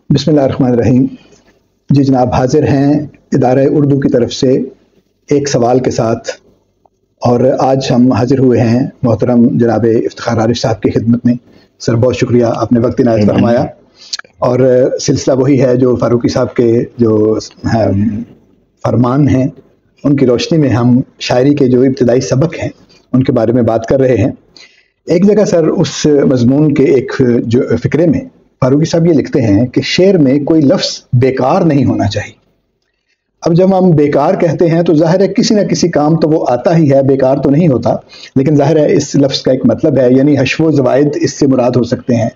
بسم اللہ الرحمن الرحیم۔ جی جناب، حاضر ہیں ادارہ اردو کی طرف سے ایک سوال کے ساتھ، اور آج ہم حاضر ہوئے ہیں محترم جناب افتخار عارف صاحب کی خدمت میں۔ سر بہت شکریہ، آپ نے وقت عنایت فرمایا، اور سلسلہ وہی ہے جو فاروقی صاحب کے جو فرمان ہیں ان کی روشنی میں ہم شاعری کے جو ابتدائی سبق ہیں ان کے بارے میں بات کر رہے ہیں۔ ایک جگہ سر اس مضمون کے ایک جو فقرے میں فاروقی صاحب یہ لکھتے ہیں کہ شعر میں کوئی لفظ بیکار نہیں ہونا چاہیے۔ اب جب ہم بیکار کہتے ہیں تو ظاہر ہے کسی نہ کسی کام تو وہ آتا ہی ہے، بیکار تو نہیں ہوتا، لیکن ظاہر ہے اس لفظ کا ایک مطلب ہے، یعنی حشو و زوائد اس سے مراد ہو سکتے ہیں،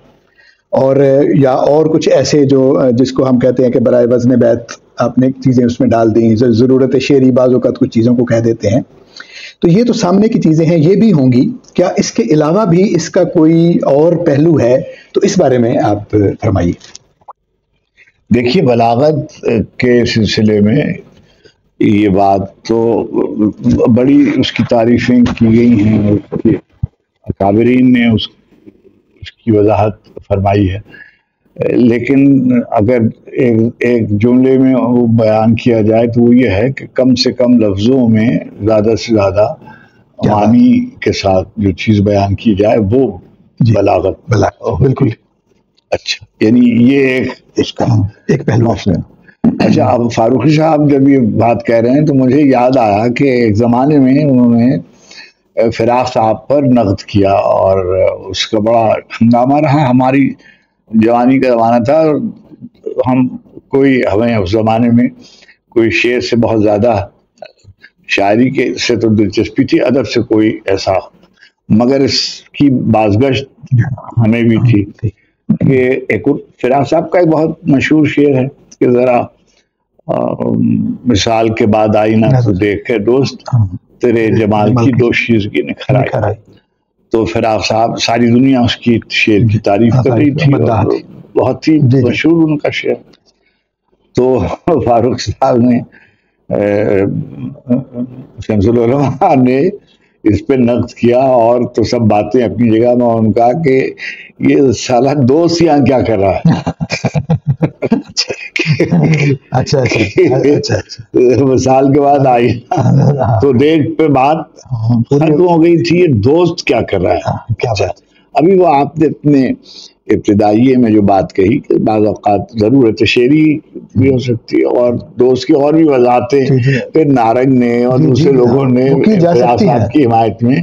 اور یا اور کچھ ایسے جو جس کو ہم کہتے ہیں کہ برائے وزن بیت آپ نے چیزیں اس میں ڈال دیں، ضرورت شعری بعض اوقات کچھ چیزوں کو کہہ دیتے ہیں، تو یہ تو سامنے کی چیزیں ہیں، یہ بھی ہوں گی۔ کیا اس کے علاوہ بھی اس کا کوئی اور پہلو ہے؟ تو اس بارے میں آپ فرمائیے۔ دیکھیے، بلاغت کے سلسلے میں یہ بات تو بڑی اس کی تعریفیں کی گئی ہیں، اس کے اکابرین نے اس کی وضاحت فرمائی ہے، لیکن اگر ایک جملے میں وہ بیان کیا جائے تو وہ یہ ہے کہ کم سے کم لفظوں میں زیادہ سے زیادہ معنی کے ساتھ جو چیز بیان کی جائے وہ بلاغت بالکل۔ اچھا، یعنی یہ اس کا ایک پہلو ہے۔ اچھا، اب فاروقی صاحب جب یہ بات کہہ رہے ہیں تو مجھے یاد آیا کہ ایک زمانے میں انہوں نے فراق صاحب پر نقد کیا اور اس کا بڑا ہنگامہ رہا۔ ہماری جوانی کا زمانہ تھا، ہمیں اس زمانے میں کوئی شعر سے بہت زیادہ شاعری کے سے تو دلچسپی تھی، ادب سے کوئی ایسا، مگر اس کی بازگشت ہمیں بھی تھی کہ ایک فراق صاحب کا ایک بہت مشہور شعر ہے کہ ذرا مثال کے بعد آئینہ تو دیکھ دوست، تیرے جمال کی دوشیزگی نکھر آئی۔ تو فراق صاحب، ساری دنیا اس کی شعر کی تعریف کر رہی تھی، بہت ہی مشہور ان کا شعر۔ تو فاروق صاحب نے شمس العلماء نے اس پہ نقد کیا، اور تو سب باتیں اپنی جگہ میں، ان کا کہ یہ سالہ دوست یہاں کیا کر رہا ہے۔ اچھا، مثال کے بعد آئی تو دیکھ پہ بات ختم ہو گئی تھی، یہ دوست کیا کر رہا ہے۔ ابھی وہ آپ نے اپنے ابتدائیے میں جو بات کہی کہ بعض اوقات ضرورت شعری بھی ہو سکتی ہے، اور دوست کی اور بھی وضاحتیں پھر نارنگ نے اور دوسرے لوگوں نے فراق صاحب کی حمایت میں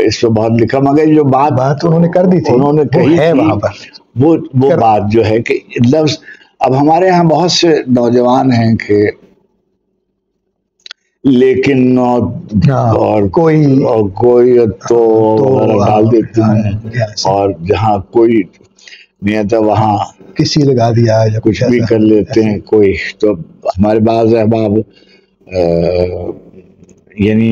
اس پہ بہت لکھا، مگر جو بات انہوں نے کر دی تھی، انہوں نے کہی تھی وہ بات جو ہے کہ لفظ، اب ہمارے ہاں بہت سے نوجوان ہیں کہ لیکن اور کوئی تو ڈال دیتے ہیں، اور جہاں کوئی نیت ہے وہاں کسی لگا دیا یا کچھ بھی کر لیتے ہیں کوئی۔ تو ہمارے بعض احباب یعنی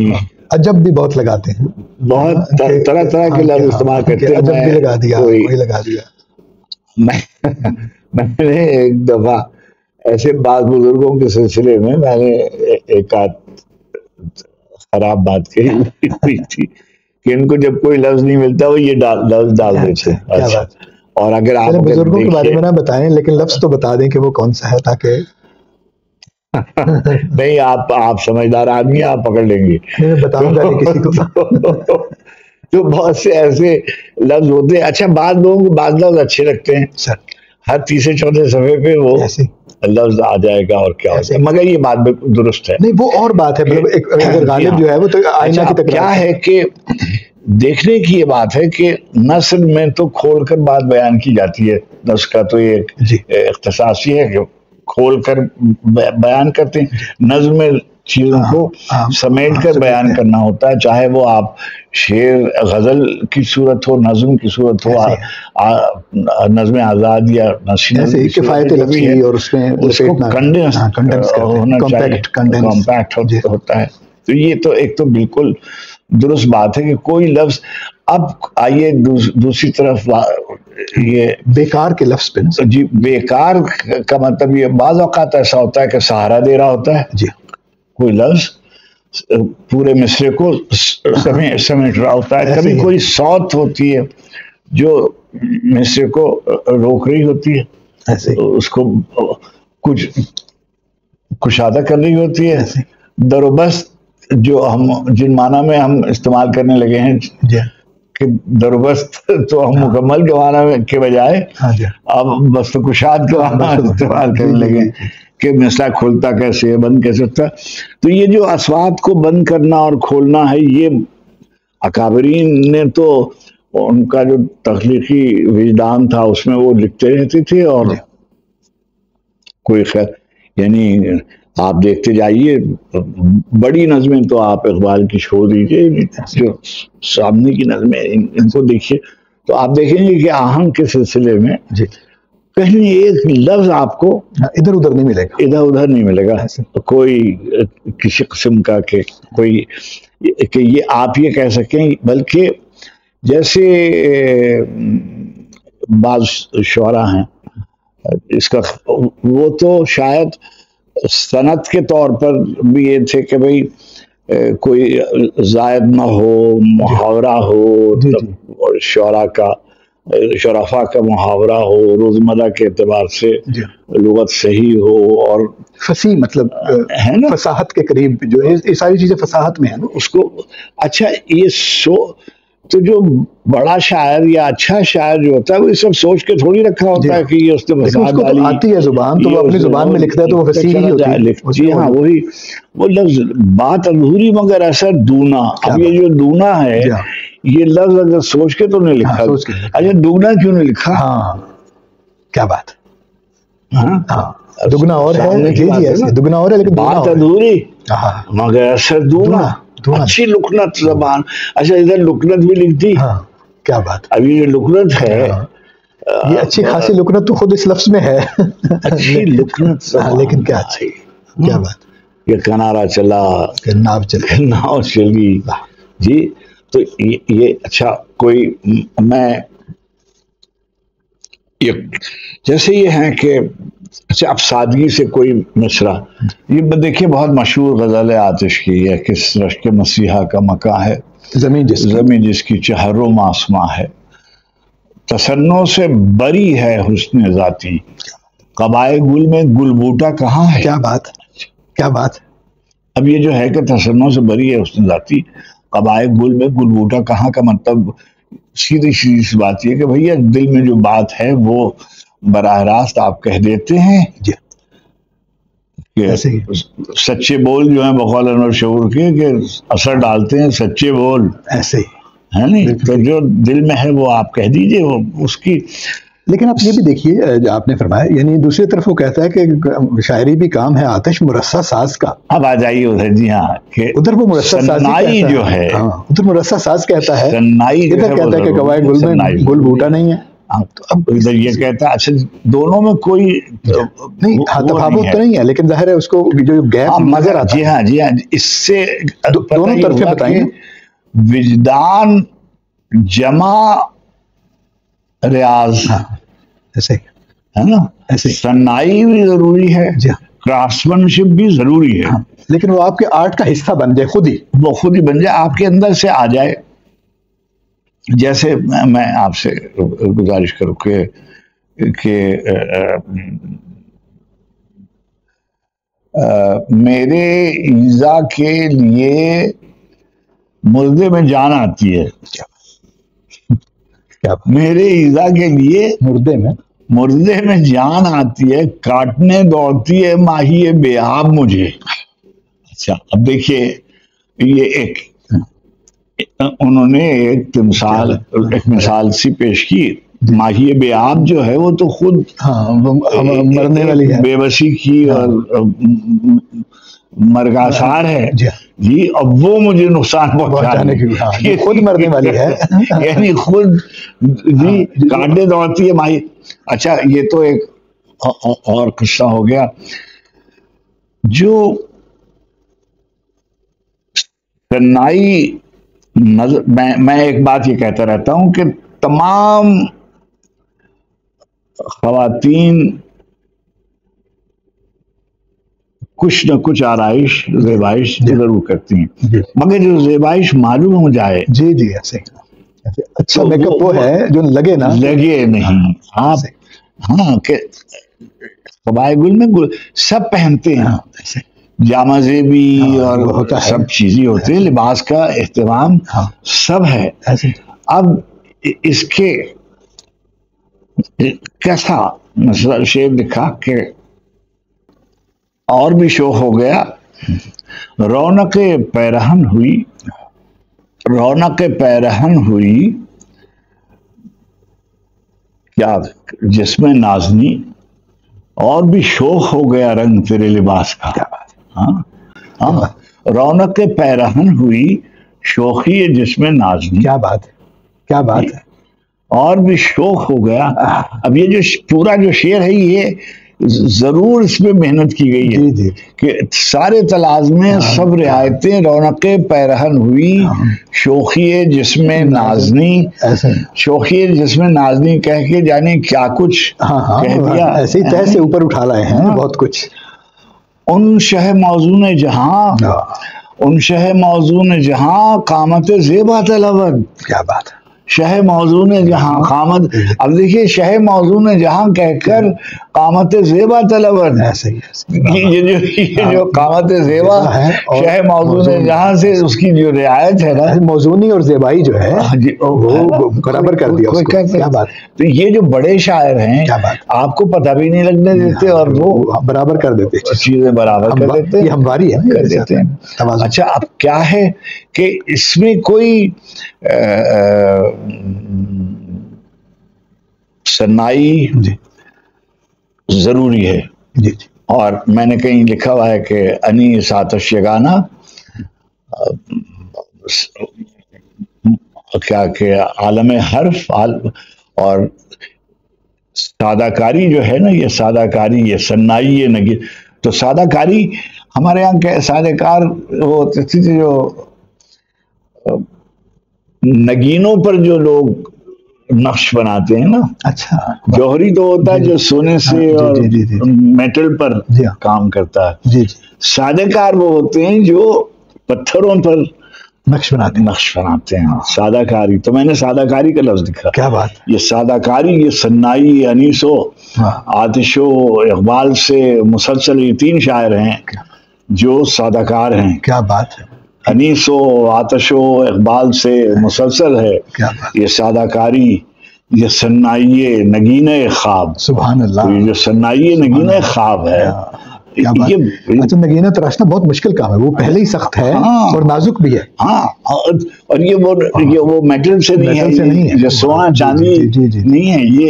عجب بھی بہت لگاتے ہیں، بہت طرح طرح کے لفظ استعمال کرتے ہیں۔ عجب بھی لگا دیا، کوئی لگا دیا۔ میں نے ایک دفعہ ایسے بعض بزرگوں کے سلسلے میں نے ایک آدھ خراب بات کہی تھی کہ ان کو جب کوئی لفظ نہیں ملتا وہ یہ لفظ ڈال دیتے ہیں۔ اور اگر آپ بزرگوں کے بارے میں نہ بتائیں لیکن لفظ تو بتا دیں کہ وہ کون سا ہے، تاکہ نہیں، آپ سمجھدار آدمی، آپ پکڑ لیں گے، بتاؤں گا کسی کو۔ تو بہت سے ایسے لفظ ہوتے ہیں۔ اچھا، بعض لوگوں کو بعض لفظ اچھے لگتے ہیں، ہر تیسرے چوتھے صفحے پہ وہ لفظ آ جائے گا اور کیا ہوتا ہے، مگر یہ بات بالکل درست ہے۔ نہیں، وہ اور بات ہے، اگر غالب جو ہے وہ تو آئینہ کی تکرار کیا ہے کہ دیکھنے کی یہ بات ہے کہ نثر میں تو کھول کر بات بیان کی جاتی ہے، نثر کا تو یہ اختصاصی ہے کہ کھول کر بیان کرتے ہیں، نظم میں چیزوں کو سمیٹ کر بیان کرنا ہوتا ہے، چاہے وہ آپ شعر غزل کی صورت ہو، نظم کی صورت ہو، نظم آزاد یا نثری کفایت لفظی، اور اس میں اس کو کنڈنس ہونا چاہیے، کمپیکٹ ہوتا ہے۔ تو یہ تو ایک تو بالکل درست بات ہے کہ کوئی لفظ، اب آئیے دوسری طرف یہ بیکار کے لفظ پہ، جی بیکار کا مطلب یہ بعض اوقات ایسا ہوتا ہے کہ سہارا دے رہا ہوتا ہے، جی کوئی لفظ پورے مصرے کو سمیٹ رہا ہوتا ہے، کبھی کوئی صوت ہوتی ہے جو مصرے کو روک رہی ہوتی ہے، اس کو کچھ کشادہ کرنی ہوتی ہے. دروبست جو ہم جن معنی میں ہم استعمال کرنے لگے ہیں کہ دروبست تو ہم مکمل کے معنی کے بجائے اب بست کشاد کے معنی استعمال کرنے لگے کہ مسئلہ کھولتا کیسے ہے, بند کیسے ہوتا. تو یہ جو اسوات کو بند کرنا اور کھولنا ہے, یہ اکابرین نے تو ان کا جو تخلیقی وجدان تھا اس میں وہ لکھتے رہتے تھے. اور کوئی خیر یعنی آپ دیکھتے جائیے, بڑی نظمیں تو آپ اقبال کی چھوڑ دیجیے, جو سامنے کی نظمیں ان کو دیکھیے تو آپ دیکھیں گے کہ آہنگ کے سلسلے میں کہیں ایک لفظ آپ کو ادھر ادھر نہیں ملے گا, ادھر ادھر نہیں ملے گا. کوئی کسی قسم کا کہ کوئی کہ یہ آپ یہ کہہ سکیں, بلکہ جیسے بعض شعراء ہیں اس کا وہ تو شاید صنعت کے طور پر بھی یہ تھے کہ بھئی کوئی زائد نہ ہو, محاورہ ہو, شرافہ کا محاورہ ہو, روزمرہ کے اعتبار سے لغت صحیح ہو اور فصیح, مطلب ہے نا فصاحت کے قریب, جو یہ ساری چیزیں فصاحت میں ہیں نا اس کو. اچھا یہ تو جو بڑا شاعر یا اچھا شاعر جو ہوتا ہے وہ یہ سب سوچ کے تھوڑی رکھا ہوتا ہے کہ یہ اس نے فصاحت ڈالی, آتی ہے زبان تو وہ اپنی زبان میں لکھتا ہے تو وہ فصیح ہی ہوتی ہے. جی ہاں, وہی وہ لفظ بات ادھوری مگر اثر دونا. اب یہ جو دونا ہے یہ لفظ اگر سوچ کے تو نہیں لکھا. اچھا دگنا کیوں نہیں لکھا؟ ہاں کیا بات, دگنا اور ہے, جی جی دگنا اور ہے لیکن بات ادھوری مگر اثر دونا. اچھی لکنت زبان. اچھا ادھر لکنت بھی لکھ دی. کیا بات. اب یہ لکنت ہے, یہ اچھی خاصی لکنت تو خود اس لفظ میں ہے. اچھی لکنت لیکن کیا اچھی, کیا بات. یہ کنارا چلا ناؤ چلی. جی تو یہ اچھا کوئی میں جیسے یہ ہے کہ اچھا اب سادگی سے کوئی مصرع, یہ دیکھیے بہت مشہور غزل ہے آتش کی, ہے کس رشک مسیحا کا مکاں ہے زمین جس کی چہروں آسماں ہے, تصنع سے بری ہے حسن ذاتی, قبائے گل میں گل بوٹا کہاں ہے. کیا بات, کیا بات. اب یہ جو ہے کہ تصنع سے بری ہے حسن ذاتی, قبائے گل میں گل بوٹا کہاں, کا مطلب سیدھی سی بات یہ کہ بھیا دل میں جو بات ہے وہ براہ راست آپ کہہ دیتے ہیں. سچے بول جو ہیں بقول انور شعور کے کہ اثر ڈالتے ہیں سچے بول, ایسے ہی ہے نہیں, تو جو دل میں ہے وہ آپ کہہ دیجئے وہ اس کی. لیکن آپ یہ بھی دیکھیے جو آپ نے فرمایا, یعنی دوسری طرف وہ کہتا ہے کہ شاعری بھی کام ہے آتش مرصع ساز کا. اب آ جائیے ادھر. جی ہاں, کہ ادھر وہ مرصع سازی جو ہے, ادھر مرصع ساز کہتا ہے, ادھر کہتا ہے کہ قبائے گل میں گل بوٹا نہیں ہے. تو اب ادھر یہ کہتا ہے. اچھا دونوں میں کوئی نہیں تفاوت تو نہیں ہے, لیکن ظاہر ہے اس کو جو گیپ نظر آتا ہے. جی ہاں جی ہاں, اس سے دونوں طرفیں بتائیں. وجدان جمع ریاض ایسے ہے نا, صنائی بھی ضروری ہے, کرافٹسمین شپ بھی ضروری ہے, لیکن وہ آپ کے آرٹ کا حصہ بن جائے, وہ خود ہی بن جائے, آپ کے اندر سے آ جائے. جیسے میں آپ سے گزارش کروں کہ میرے ایذا کے لیے مردے میں جان آتی ہے. میرے ایذا کے لیے مردے میں جان آتی ہے, کاٹنے دوڑتی ہے ماہی بے آب مجھے. اچھا اب دیکھیے یہ ایک انہوں نے ایک مثال سی پیش کی. ماہی بے آب جو ہے وہ تو خود مرنے والی ہے, بے بسی کی اور مرگاسار ہے. جی اب وہ مجھے نقصان پہنچانے کی خود مرنے والی ہے, یعنی خود جی کاٹنے دوڑتی ہے ماہی. اچھا یہ تو ایک اور قصہ ہو گیا. جو صنائی میں ایک بات یہ کہتا رہتا ہوں کہ تمام خواتین کچھ نہ کچھ آرائش زیبائش ضرور کرتی ہیں, مگر جو زیبائش معلوم ہو جائے جی ایسے اچھا میک اپ وہ ہے جو لگے نا, لگے نہیں. آپ ہاں کہ قبائے گل میں سب پہنتے ہیں, جامہ زیبی اور سب چیزیں ہوتے ہیں, لباس کا اہتمام سب ہے. اب اس کے کیسا مثلا شعر لکھا کہ اور بھی شوق ہو گیا, رونق پیرہن ہوئی, رونق پیرہن ہوئی کیا جسم نازنی, اور بھی شوق ہو گیا رنگ تیرے لباس کا. ہاں رونق پیرہن ہوئی شوخی جسم نازنی. کیا بات ہے, کیا بات ہے, اور بھی شوق ہو گیا. اب یہ جو پورا جو شعر ہے یہ ضرور اس میں محنت کی گئی ہے کہ سارے تلازمیں سب رعایتیں, رونق پیرہن ہوئی شوخی جسم نازنی, شوخی جسم نازنی کہہ کے جانے کیا کچھ کہہ دیا, ایسے ہی تہ سے اوپر اٹھا لائے ہیں بہت کچھ. ان شہ موزون جہاں, ان شہ موزون جہاں قامت زیبا طلبد. کیا بات ہے, شہ موزون جہاں قامت. اب دیکھیے شہ موزون جہاں کہہ کر قامت زیبا طلبد. یہ جو قامت زیبا شہ موزون جہاں سے اس کی جو رعایت ہے نا, موزونی اور زیبائی جو ہے وہ برابر کر دیا. کیا بات. تو یہ جو بڑے شاعر ہیں آپ کو پتہ بھی نہیں لگنے دیتے اور وہ برابر کر دیتے, چیزیں برابر کر دیتے ہیں, ہمواری ہے کر دیتے ہیں. اچھا اب کیا ہے کہ اس میں کوئی سنائی ضروری ہے. اور میں نے کہیں لکھا ہوا ہے کہ انیس آتش یگانا کیا کہ عالم حرف اور سادہ کاری جو ہے نا, یہ سادہ کاری, یہ سنائی, یہ نگی. تو سادہ کاری ہمارے یہاں کے سادہ کار وہ ہوتے تھے جو نگینوں پر جو لوگ نقش بناتے ہیں نا. اچھا, جوہری تو ہوتا ہے جو سونے سے اور میٹل پر کام کرتا ہے. سادہ کار وہ ہوتے ہیں جو پتھروں پر نقش بناتے ہیں. سادہ کاری, تو میں نے سادہ کاری کا لفظ لکھا. کیا بات. یہ سادہ کاری, یہ سنائی, انیس و آتش و اقبال سے مسلسل یہ تین شاعر ہیں جو سادہ کار ہیں. کیا بات ہے. انیس و آتش و اقبال سے مسلسل ہے یہ سادہ کاری, یہ سنائی نگین خواب. سبحان اللہ. یہ جو سنائی نگین خواب ہے, اچھا نگینہ تراشنا بہت مشکل کام ہے, وہ پہلے ہی سخت ہے اور نازک بھی ہے. ہاں, اور یہ وہ میٹل سے نہیں ہے, یہ سونا چاندی نہیں ہے, یہ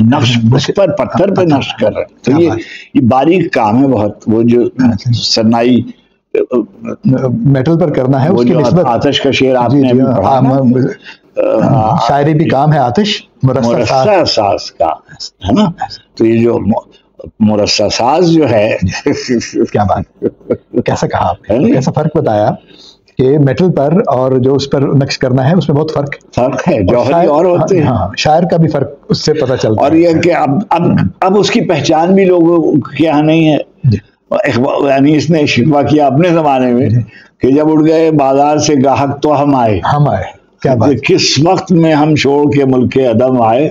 نقش اس پر پتھر پہ نقش کر رہے ہیں. تو یہ باریک کام ہے بہت. وہ جو سنائی میٹل پر کرنا ہے, وہ جو آتش کا شعر آپ نے شاعری بھی کام ہے آتش مرصع ساز کا ہے نا. تو یہ جو مرصع ساز جو ہے کیا بات, کیسا کہا آپ نے, کیسا فرق بتایا کہ میٹل پر اور جو اس پر نقش کرنا ہے اس میں بہت فرق ہے. جوہری اور ہوتے ہیں, شاعر کا بھی فرق اس سے پتہ چلتا ہے. اور یہ کہ اب اس کی پہچان بھی لوگوں کے یہاں نہیں ہے. یعنی اس نے شکوہ کیا اپنے زمانے میں کہ جب اٹھ گئے بازار سے گاہک تو ہم آئے. کیا بات. کس وقت میں ہم چھوڑ کے ملک عدم آئے,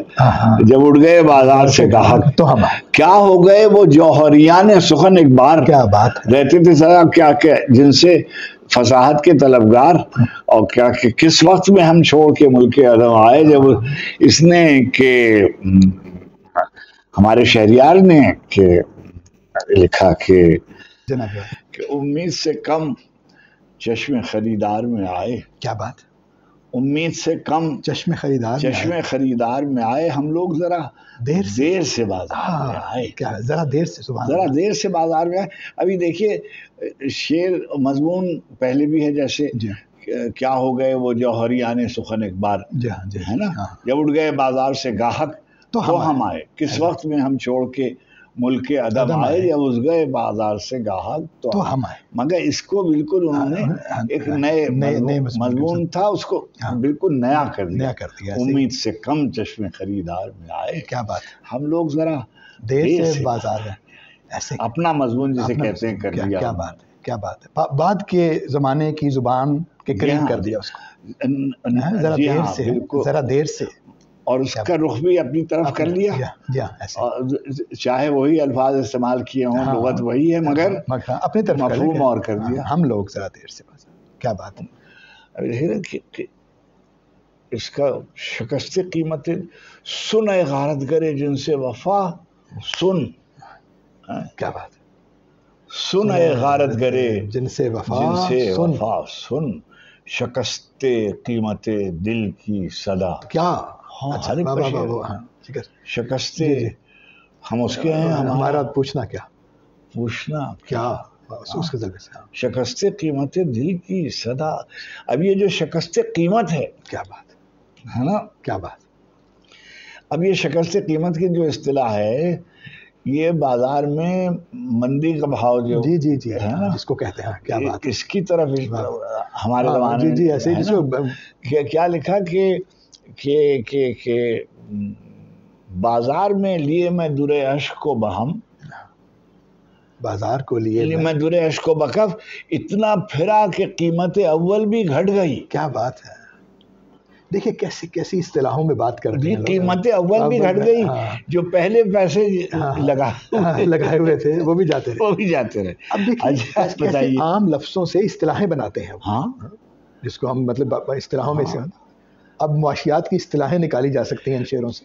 جب اٹھ گئے بازار سے گاہک تو ہم آئے. کیا ہو گئے وہ جوہریان سخن ایک بار. کیا بات. رہتے تھے سر کیا جن سے فصاحت کے طلبگار, اور کیا کہ کس وقت میں ہم چھوڑ کے ملک عدم آئے, جب اس نے کہ ہمارے شہریار نے کہ لکھا کہ امید سے کم چشم خریدار میں آئے. کیا بات. امید سے کم چشم خریدار میں آئے, ہم لوگ ذرا دیر سے بازار میں آئے. کیا ذرا دیر سے بازار میں آئے. ابھی دیکھیے شعر مضمون پہلے بھی ہے, جیسے کیا ہو گئے وہ جوہریان سخن ایک بار ہے نا, جب اٹھ گئے بازار سے گاہک تو ہم آئے, کس وقت میں ہم چھوڑ کے ملک عدم آئے, جب اس گئے بازار سے گاہک تو ہم آئے. مگر اس کو بالکل انہوں نے ایک نئے مضمون تھا, اس کو بالکل نیا کر دیا. امید سے کم چشم خریدار میں آئے. کیا بات. ہم لوگ ذرا دیر سے بازار میں ایسے اپنا مضمون جسے کہتے ہیں کر دیا. کیا بات ہے. بعد کے زمانے کی زبان کے قریب کر دیا اس کو. ذرا دیر سے اور اس کا رخ بھی اپنی طرف کر لیا، چاہے وہی الفاظ استعمال کیے ہوں، لغت وہی ہے، مگر اپنی طرف مفہوم اور کر دیا. ہم لوگ ذرا دیر سے بس کیا بات ہے. اس کا شکست قیمت سن اے غارت گرے جن سے وفا سن. کیا بات ہے. سن اے غارت گرے جن سے وفا سن شکست قیمت دل کی صدا. کیا شکست ہم اس کے ہیں. ہمارا پوچھنا کیا اس کے ذریعے سے شکست قیمت دل کی صدا. اب یہ جو شکست قیمت ہے، کیا بات ہے نا، کیا بات. اب یہ شکست قیمت کی جو اصطلاح ہے، یہ بازار میں مندی کا بھاؤ جو جی ہے نا، جس کو کہتے ہیں، کیا بات، اس کی طرف ہمارے زمانے میں ایسے کیا لکھا کہ بازار میں لیے میں درے اشک کو بہم، بازار کو لیے میں درے اشک کو بکف، اتنا پھرا کہ قیمت اول بھی گھٹ گئی. کیا بات ہے. دیکھیے کیسی اصطلاحوں میں بات کرتے ہیں. قیمت اول بھی گھٹ گئی، جو پہلے پیسے لگائے ہوئے تھے وہ بھی جاتے رہے. اب دیکھیے عام لفظوں سے اصطلاحیں بناتے ہیں، ہاں، جس کو ہم مطلب اصطلاحوں میں سے اب معاشیات کی اصطلاحیں نکالی جا سکتی ہیں ان شعروں سے.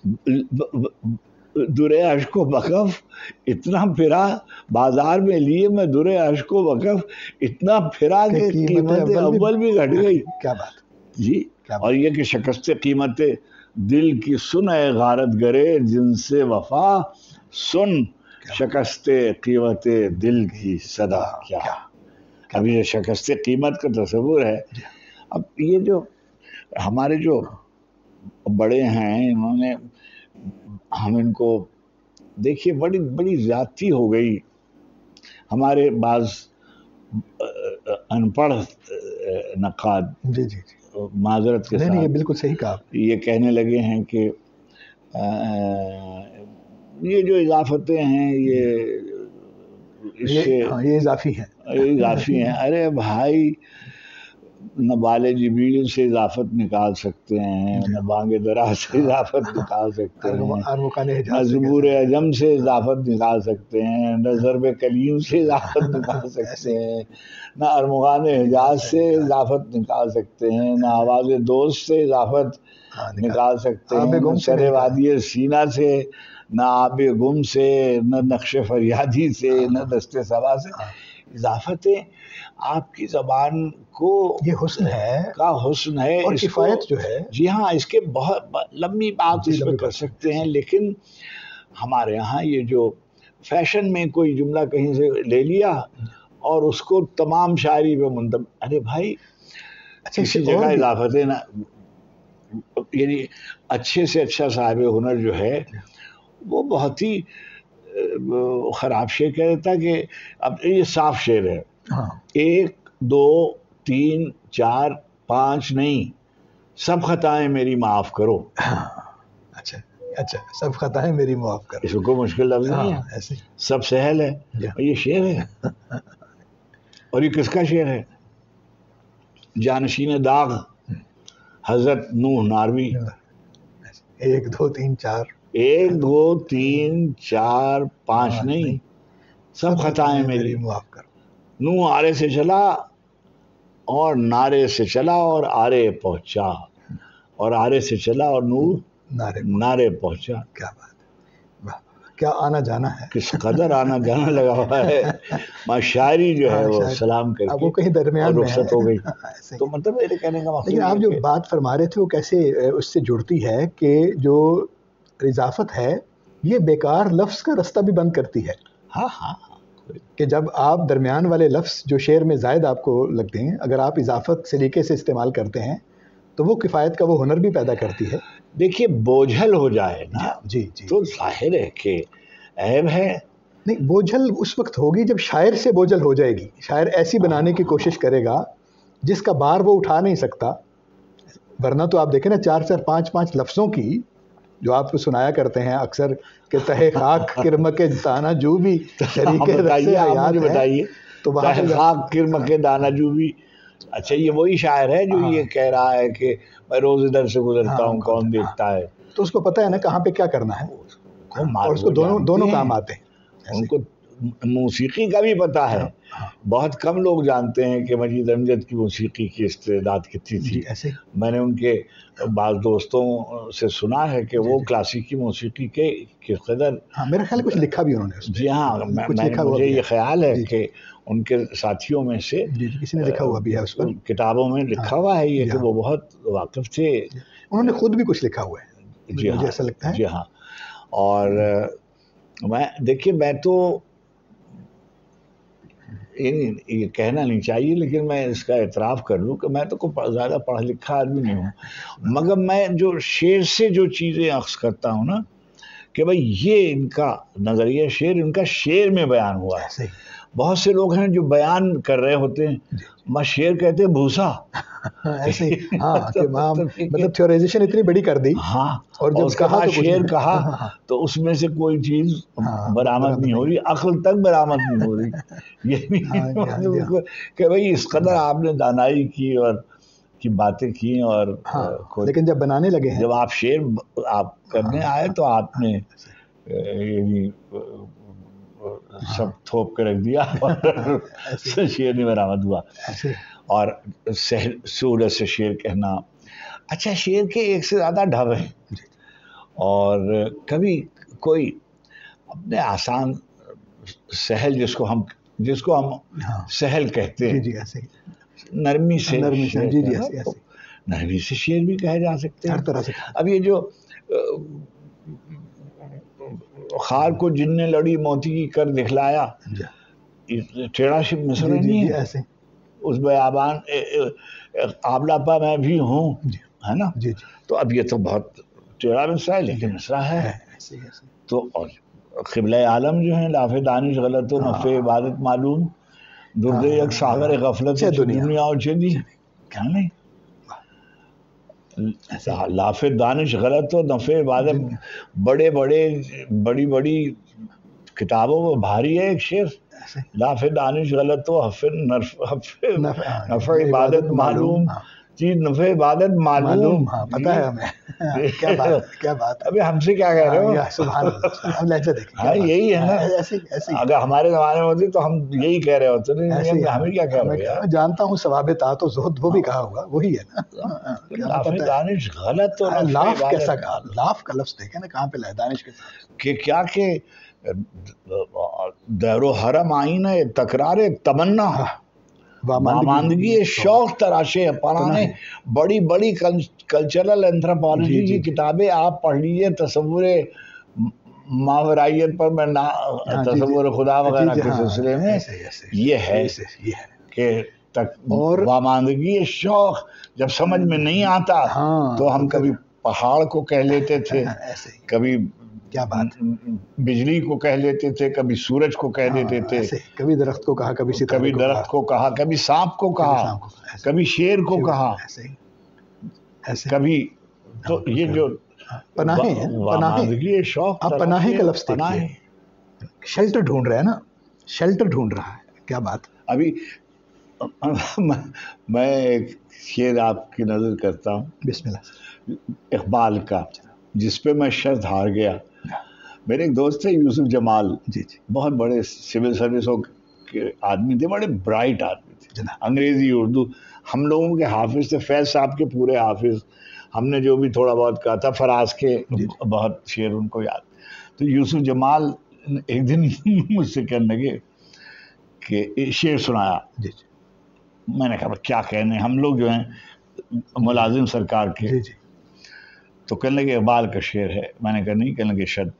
درے اشک و بکف اتنا پھرا، بازار میں لیے میں درے اشک و بکف اتنا پھرا کہ قیمت اول بھی گھٹ گئی. کیا بات جی. اور یہ کہ شکست قیمت دل کی سن اے غارت گرے جن سے وفا سن شکست قیمت دل کی صدا. کیا اب یہ شکست قیمت کا تصور ہے. اب یہ جو ہمارے جو بڑے ہیں، انہوں نے ہم ان کو دیکھیے بڑی زیادتی ہو گئی. ہمارے بعض ان پڑھ نقاد معذرت کے ساتھ، یہ بالکل صحیح کہا، یہ کہنے لگے ہیں کہ یہ جو اضافتیں ہیں یہ اضافی ہیں. ارے بھائی، نہ بال جبریل سے اضافت نکال سکتے ہیں، نہ بانگ دراز سے اضافت نکال سکتے ہیں، نہ زبور اعجم سے اضافت نکال سکتے ہیں، نہ ضرب کلیم سے اضافت نکال سکتے ہیں، نہ ارمغان حجاز سے اضافت نکال سکتے ہیں، نہ آواز دوست سے اضافت نکال سکتے ہیں، نہ سر وادی سینا سے، نہ آب گم سے، نہ نقش فریادی سے، نہ دست صبا سے. اضافتیں آپ کی زبان کو یہ حسن ہے کا حسن ہے، اور کفایت جو ہے. جی ہاں، اس کے بہت لمبی بات اس پہ کر سکتے ہیں، لیکن ہمارے یہاں یہ جو فیشن میں کوئی جملہ کہیں سے لے لیا اور اس کو تمام شاعری پہ منتب. ارے بھائی، کسی جگہ اضافتیں نہ، یعنی اچھے سے اچھا صاحب ہنر جو ہے وہ بہت ہی خراب شعر کہہ دیتا کہ اب یہ صاف شعر ہے. 1 2 3 4 5 نہیں، سب خطائیں میری معاف کرو. اچھا سب خطائیں میری معاف کرو، اس کو مشکل لفظ نہیں ہے، سب سہل ہے. یہ شعر ہے. اور یہ کس کا شعر ہے؟ جانشین داغ حضرت نوح ناروی. 1 2 3 4 1 2 3 4 5 نہیں، سب خطائیں میری معاف کرو. نوح آرے سے چلا اور نعرے سے چلا اور آرے پہنچا، اور آرے سے چلا اور نوح نعرے پہنچا. کیا بات ہے، کیا آنا جانا ہے، کس قدر آنا جانا لگا ہوا ہے. شاعری جو ہے وہ سلام کر کے وہ کہیں درمیان میں رخصت ہو گئی. تو مطلب میرے کہنے کا مقصد، لیکن آپ جو بات فرما رہے تھے وہ کیسے اس سے جڑتی ہے کہ جو اضافت ہے یہ بیکار لفظ کا رستہ بھی بند کرتی ہے. ہاں کہ جب آپ درمیان والے لفظ جو شعر میں زائد آپ کو لگتے ہیں، اگر آپ اضافت سلیقے سے استعمال کرتے ہیں تو وہ کفایت کا وہ ہنر بھی پیدا کرتی ہے. دیکھیے بوجھل ہو جائے نا جی تو ظاہر ہے کہ عیب ہے. نہیں، بوجھل اس وقت ہوگی جب شاعر سے بوجھل ہو جائے گی. شاعر ایسی بنانے کی کوشش کرے گا جس کا بار وہ اٹھا نہیں سکتا. ورنہ تو آپ دیکھیں نا 4 4 5 5 لفظوں کی جو آپ کو سنایا کرتے ہیں اکثر کہ تہے خاک کرم کے دانا جو بھی شریک رس حیات ہے، تو وہاں تہے خاک کرم کے دانا جو بھی. اچھا، یہ وہی شاعر ہے جو یہ کہہ رہا ہے کہ میں روز ادھر سے گزرتا ہوں، کون دیکھتا ہے. تو اس کو پتہ ہے نا کہاں پہ کیا کرنا ہے, اور اس کو دونوں کام آتے ہیں. ان کو موسیقی کا بھی پتہ ہے. بہت کم لوگ جانتے ہیں کہ مجید امجد کی موسیقی کی استعداد کتنی تھی. میں نے ان کے بعض دوستوں سے سنا ہے کہ وہ کلاسیکی موسیقی کے کس قدر, میرا خیال کچھ لکھا بھی انہوں نے. جی ہاں, مجھے یہ خیال ہے کہ ان کے ساتھیوں میں سے کسی نے لکھا ہوا بھی ہے, اس پر کتابوں میں لکھا ہوا ہے یہ کہ وہ بہت واقف تھے. انہوں نے خود بھی کچھ لکھا ہوا ہے, مجھے ایسا لگتا ہے. جی ہاں. اور میں دیکھیے, میں تو یہ کہنا نہیں چاہیے لیکن میں اس کا اعتراف کر لوں کہ میں تو زیادہ پڑھا لکھا آدمی نہیں ہوں, مگر میں جو شعر سے جو چیزیں اخذ کرتا ہوں نا کہ بھائی یہ ان کا نظریہ شعر ان کا شعر میں بیان ہوا ہے. بہت سے لوگ ہیں جو بیان کر رہے ہوتے ہیں, میں شعر کہتے ہیں بھوسا. ایسے مطلب تھیوریزیشن اتنی بڑی کر دی. ہاں, اور جب کہا تو شعر کہا تو اس میں سے کوئی چیز برآمد نہیں ہو رہی, عقل تک برآمد نہیں ہو رہی. یہ بھی کہ بھائی اس قدر آپ نے دانائی کی اور کی باتیں کی, اور لیکن جب بنانے لگے ہیں, جب آپ شعر آپ کرنے آئے تو آپ نے سب تھوپ کے رکھ دیا اور شعر نہیں برآمد ہوا. اور سہولت سے شعر کہنا, اچھا شعر کے ایک سے زیادہ ڈھب ہیں, اور کبھی کوئی اپنے آسان سہل جس کو ہم سہل کہتے ہیں, نرمی سے نرمی سے شعر بھی کہے جا سکتے ہیں. اب یہ جو خار کو جن نے لڑی موتی کی کر دکھلایا, ٹیڑھا مصرع نہیں ہے. اس بیابان آبلا پا میں بھی ہوں, ہے نا. تو اب یہ تو بہت ٹیڑھا مصرع ہے لیکن مصرع ہے. تو اور قبلہ عالم جو ہیں, لاف دانش غلط و نفع عبادت معلوم, درد یک ساغر غفلت دنیا اور چلی, کیا نہیں. لاف دانش غلط و نفع عبادت, بڑی بڑی کتابوں میں بھاری ہے ایک شعر, لاف دانش غلط و نفع عبادت معلوم, چیز نفع عبادت معلوم. پتہ ہے ہمیں کیا بات. ابھی ہم سے کیا کہہ رہے ہو, سبحان اللہ. یہی ہے نا, اگر ہمارے زمانے میں ہوتی تو ہم یہی کہہ رہے ہوتے. ہمیں کیا کہہ رہے ہیں, جانتا ہوں ثواب طاعت و زہد وہ بھی کہا ہوگا, وہی ہے نا. لاف دانش غلط و لاف کیسا کہا, لاف کا لفظ دیکھیں نا کہاں پہ لائے دانش کے ساتھ, کہ کیا کہ دیر و حرم آئینہ تکرار تمنا, واماندگی شوق تراشے پرانے. بڑی بڑی کلچرل اینتھروپولوجی کی کتابیں آپ پڑھ لیجیے, تصور ماورائیت پر, میں تصور خدا وغیرہ کے سلسلے میں یہ ہے کہ واماندگی شوق جب سمجھ میں نہیں آتا تو ہم کبھی پہاڑ کو کہہ لیتے تھے, کبھی کیا بات, بجلی کو کہہ لیتے تھے, کبھی سورج کو کہہ دیتے تھے, کبھی درخت کو کہا, کبھی درخت کو کہا, کبھی سانپ کو کہا, کبھی شیر کو کہا, کبھی. تو یہ جو پناہیں ہیں, واماندگی شوق, آپ پناہیں کا لفظ دیکھیے, شیلٹر ڈھونڈ رہے ہیں نا, شیلٹر ڈھونڈ رہا ہے. کیا بات. ابھی میں ایک شعر آپ کی نظر کرتا ہوں, بسم اللہ, اقبال کا, جس پہ میں شرط ہار گیا. میرے ایک دوست تھے یوسف جمال, بہت بڑے سول سروسوں کے آدمی تھے, بڑے برائٹ آدمی تھے, انگریزی اردو ہم لوگوں کے حافظ تھے. فیض صاحب کے پورے حافظ, ہم نے جو بھی تھوڑا بہت کہا تھا, فراز کے بہت شعر ان کو یاد. تو یوسف جمال ایک دن مجھ سے کہنے لگے کہ شعر سنایا. میں نے کہا کیا کہنے, ہم لوگ جو ہیں ملازم سرکار کے. تو کہنے لگے اقبال کا شعر ہے. میں نے کہا نہیں. کہنے لگے شرط.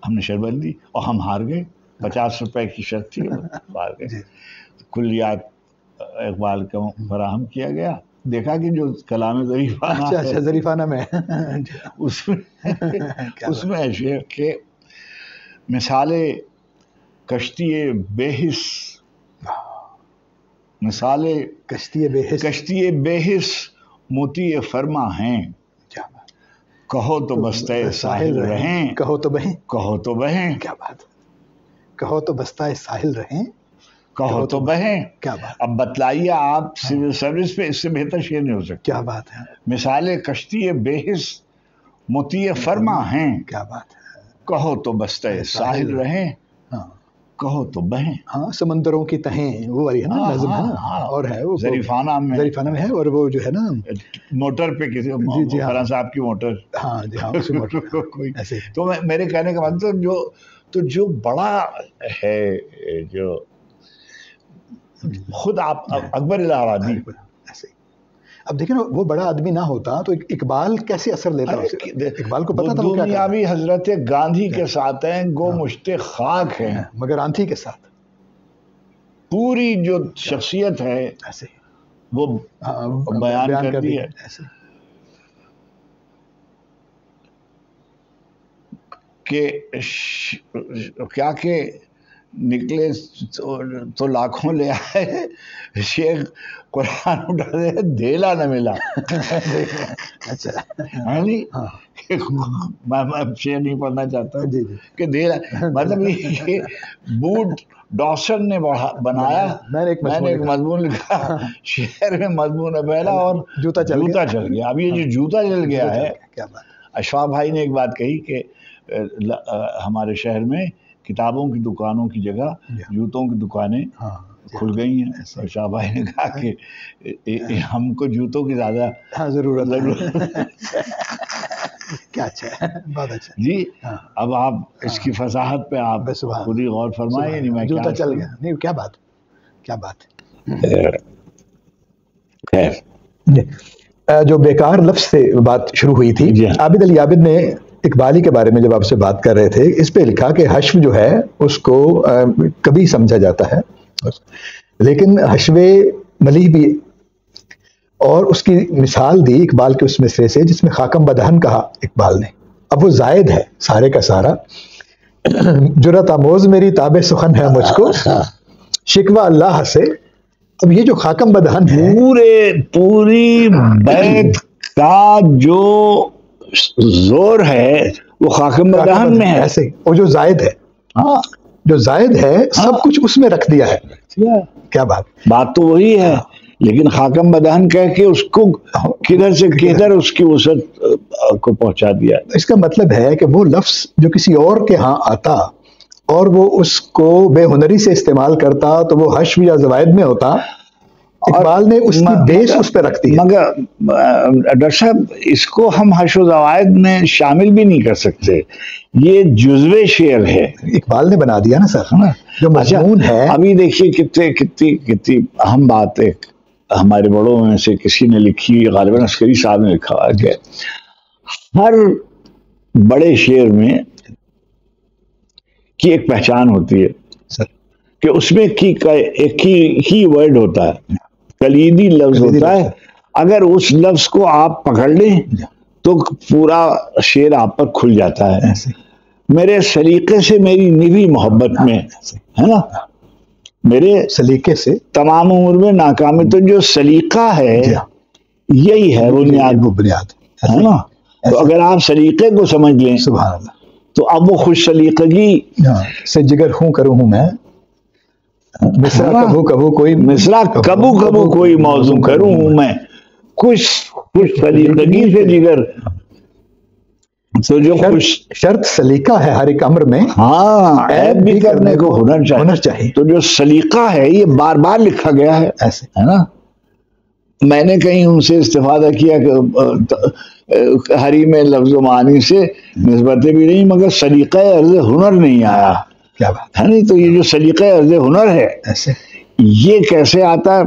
ہم نے شرط بند دی اور ہم ہار گئے. 50 روپے کی شرط تھی, ہار گئے. کلیات اقبال کا فراہم کیا گیا. دیکھا کہ جو کلام ظریفانہ میں اس میں ہے شعر کہ مثال کشتی بے حس, مثال کشتی بے حس موتی فرما ہیں, کہو تو بستہ ساحل رہیں, کہو تو بہیں, کہو تو بہیں. کیا بات. کہو تو بستہ ساحل رہیں, کہو تو بہیں. کیا بات. اب بتلائیے آپ سول سروس پہ اس سے بہتر شعر نہیں ہو سکتا. کیا بات ہے. مثال کشتی بے حس مطیع فرما ہیں، کیا بات ہے، کہو تو بستے ساحل رہیں، ہاں کہو تو بہیں. ہاں سمندروں کی تہیں، وہ والی ہے نا نظم ہے نا، اور ہے وہ ظریفانہ میں، ظریفانہ میں ہے، اور وہ جو ہے نا موٹر پہ کسی فرحان صاحب کی موٹر، ہاں جی ہاں اسی موٹر کوئی. ایسے. تو میرے کہنے کا مطلب جو بڑا ہے، جو خود آپ اکبر الہ ایسے. اب دیکھیں نا وہ بڑا آدمی نہ ہوتا تو اقبال کیسے اثر لیتا، اقبال کو پتا تھا وہ کیا دنیا بھی حضرت گاندھی کے ساتھ ہیں، گو مشت خاک ہیں، مگر آنتھی کے ساتھ پوری جو شخصیت ہے ایسے وہ بیان کر دی ہے. ایسے کہ کیا کہ نکلے تو لاکھوں لے آئے، شیخ قرآن اٹھا دے دھیلا نہ ملا. اچھا میں شعر نہیں پڑھنا چاہتا کہ دھیلا مطلب یہ بوٹ ڈاسن نے بنایا، میں نے ایک مضمون لکھا، شعر میں مضمون ہے پہلا اور جوتا چل گیا. اب یہ جو جوتا چل گیا ہے، اشفاق بھائی نے ایک بات کہی کہ ہمارے شہر میں کتابوں کی دکانوں کی جگہ جوتوں کی دکانیں کھل گئی ہیں. شاہ بھائی نے کہا کہ ہم کو جوتوں کی زیادہ ضرورت کیا اچھا ہے، بہت اچھا جی. اب آپ اس کی فصاحت پہ آپ خود ہی غور فرمائیں. نہیں میں جوتا چل گیا، نہیں کیا بات خیر. جو بیکار لفظ سے بات شروع ہوئی تھی، عابد علی عابد نے اقبالی کے بارے میں جب آپ سے بات کر رہے تھے، اس پہ لکھا کہ حشو جو ہے اس کو کبھی سمجھا جاتا ہے، لیکن حشو ملیح بھی، اور اس کی مثال دی اقبال کے اس مصرے سے جس میں خاکم بدہن کہا اقبال نے. اب وہ زائد ہے سارے کا سارا، جرات آموز میری تاب سخن ہے مجھ کو، شکوہ اللہ سے. اب یہ جو خاکم بدہن ہے، پوری بیت کا جو زور ہے وہ خاکم بدہن میں ہے. ایسے وہ جو زائد ہے، جو زائد ہے سب کچھ اس میں رکھ دیا ہے. کیا بات تو وہی ہے، لیکن خاکم بدہن کہہ کے اس کو کدھر سے کدھر اس کی وسعت کو پہنچا دیا. اس کا مطلب ہے کہ وہ لفظ جو کسی اور کے ہاں آتا اور وہ اس کو بے ہنری سے استعمال کرتا تو وہ حشو یا زوائد میں ہوتا. اقبال نے اس کی بیس اس پہ رکھ دی. مگر ڈاکٹر صاحب اس کو ہم حشو زوائد میں شامل بھی نہیں کر سکتے، یہ جزوے شعر ہے. اقبال نے بنا دیا نا سر، جو مضمون ہے. ابھی دیکھیے کتنی اہم بات ہے، ہمارے بڑوں میں سے کسی نے لکھی، غالباً عسکری صاحب نے لکھا ہے کہ ہر بڑے شعر میں کی ایک پہچان ہوتی ہے کہ اس میں ایک ہی ورڈ ہوتا ہے، کلیدی لفظ ہوتا ہے. اگر اس لفظ کو آپ پکڑ لیں تو پورا شعر آپ پر کھل جاتا ہے. میرے سلیقے سے میری نبھی محبت میں ہے نا، میرے سلیقے سے تمام عمر میں ناکامی. تو جو سلیقہ ہے یہی ہے بنیاد ہے نا. تو اگر آپ سلیقے کو سمجھ لیں سبحان اللہ، تو اب وہ خوش سلیقگی سے جگر کروں ہوں میں، مصرع کبو کوئی موضوع کروں ہوں میں، خوش سلیقگی سے جگر. تو جو شرط سلیقہ ہے ہر ایک امر میں، عیب بھی کرنے کو ہنر چاہیے. تو جو سلیقہ ہے یہ بار بار لکھا گیا ہے ایسے ہے نا. میں نے کہیں ان سے استفادہ کیا کہ ہری میں لفظ و معانی سے نسبتیں بھی نہیں، مگر سلیقہ عرض ہنر نہیں آیا. کیا بات ہے نہیں. تو یہ جو سلیقہ عرض ہنر ہے ایسے یہ کیسے آتا ہے؟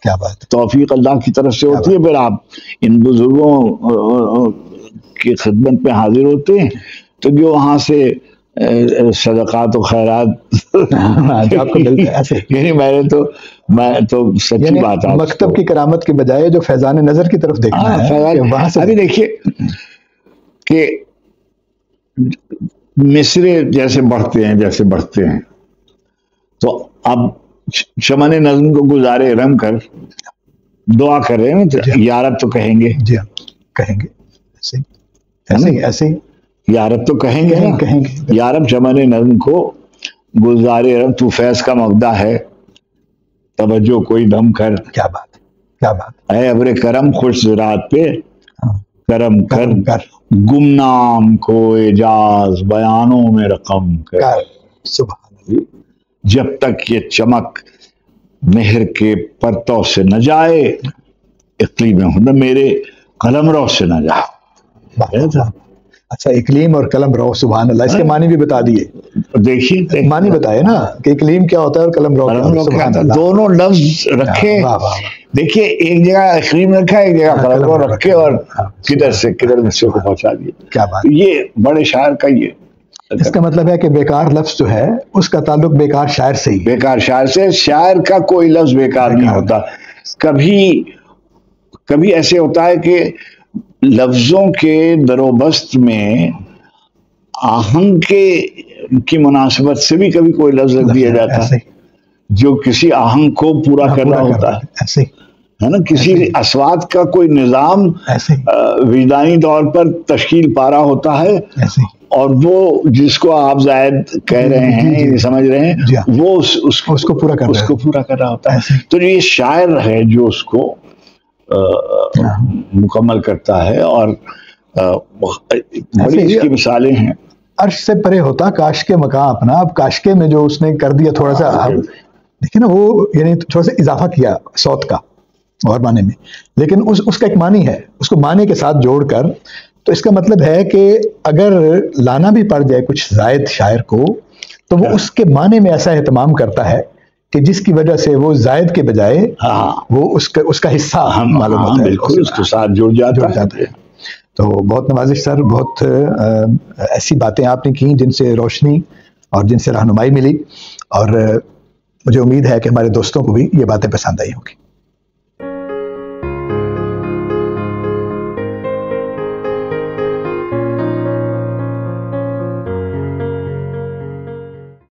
کیا بات، توفیق اللہ کی طرف سے ہوتی ہے. پھر آپ ان بزرگوں کی خدمت میں حاضر ہوتے ہیں تو جو وہاں سے صدقات و خیرات آپ کو ملتا ہے ایسے. یعنی میں تو سچی بات ہے، مکتب کی کرامت کے بجائے جو فیضان نظر کی طرف دیکھنا ہے وہاں سے. ابھی دیکھیے کہ مصرے جیسے بڑھتے ہیں تو اب چمن نظم کو گزارے رم کر دعا کر رہے ہیں، یا رب تو کہیں گے. جی کہیں گے ایسے یا رب تو کہیں گے یا رب چمن نظم کو گلزارے رم تو فیض کا مبدا ہے، توجہ کوئی دم کر. کیا بات اے ابر کرم خوش زراعت پہ کرم کر گمنام کو اعجاز بیانوں میں رقم کر. سبحان اللہ. جب تک یہ چمک مہر کے پرتوں سے نہ جائے اقلیم ہنر میرے قلم رو سے نہ جائے. اچھا اقلیم اور قلم رو، سبحان اللہ. اس کے معنی بھی بتا دیے. دیکھیے معنی بتائے نا کہ اقلیم کیا ہوتا ہے اور قلم رو کیا ہوتا ہے. دونوں لفظ رکھے. دیکھیے ایک جگہ اقلیم رکھا ایک جگہ قلم رو رکھے اور کدھر سے کدھر مسئلے کو پہنچا دیے. کیا بات. یہ بڑے شاعر کا یہ اس کا مطلب ہے کہ بیکار لفظ جو ہے اس کا تعلق بیکار شاعر سے ہی. بیکار شاعر سے. شاعر کا کوئی لفظ بیکار نہیں ہوتا. کبھی ایسے ہوتا ہے کہ لفظوں کے دروبست میں آہنگ کی مناسبت سے بھی کبھی کوئی لفظ رکھ دیا جاتا ہے جو کسی آہنگ کو پورا کرنا ہوتا ہے نا. کسی اصوات کا کوئی نظام وجدانی طور پر تشکیل پا رہا ہوتا ہے اور وہ جس کو آپ زائد کہہ رہے ہیں سمجھ رہے ہیں وہ اس کو پورا کر رہا ہوتا ہے. تو یہ شاعر ہے جو اس کو مکمل کرتا ہے. اور بڑی اس کی مثالیں ہیں. عرش سے پرے ہوتا کاش کے مقام اپنا. اب کاشکے میں جو اس نے کر دیا تھوڑا سا دیکھیں نا وہ یعنی تھوڑا سا اضافہ کیا صوت کا اور معنی میں، لیکن اس کا ایک معنی ہے. اس کو معنی کے ساتھ جوڑ کر تو اس کا مطلب ہے کہ اگر لانا بھی پڑ جائے کچھ زائد شاعر کو تو وہ اس کے معنی میں ایسا اہتمام کرتا ہے کہ جس کی وجہ سے وہ زائد کے بجائے وہ اس کا حصہ معلوم ہوتا ہے. بالکل اس کے ساتھ جڑ جاتا ہے. تو بہت نوازش سر. بہت ایسی باتیں آپ نے کی جن سے روشنی اور جن سے رہنمائی ملی، اور مجھے امید ہے کہ ہمارے دوستوں کو بھی یہ باتیں پسند آئی ہوں گی.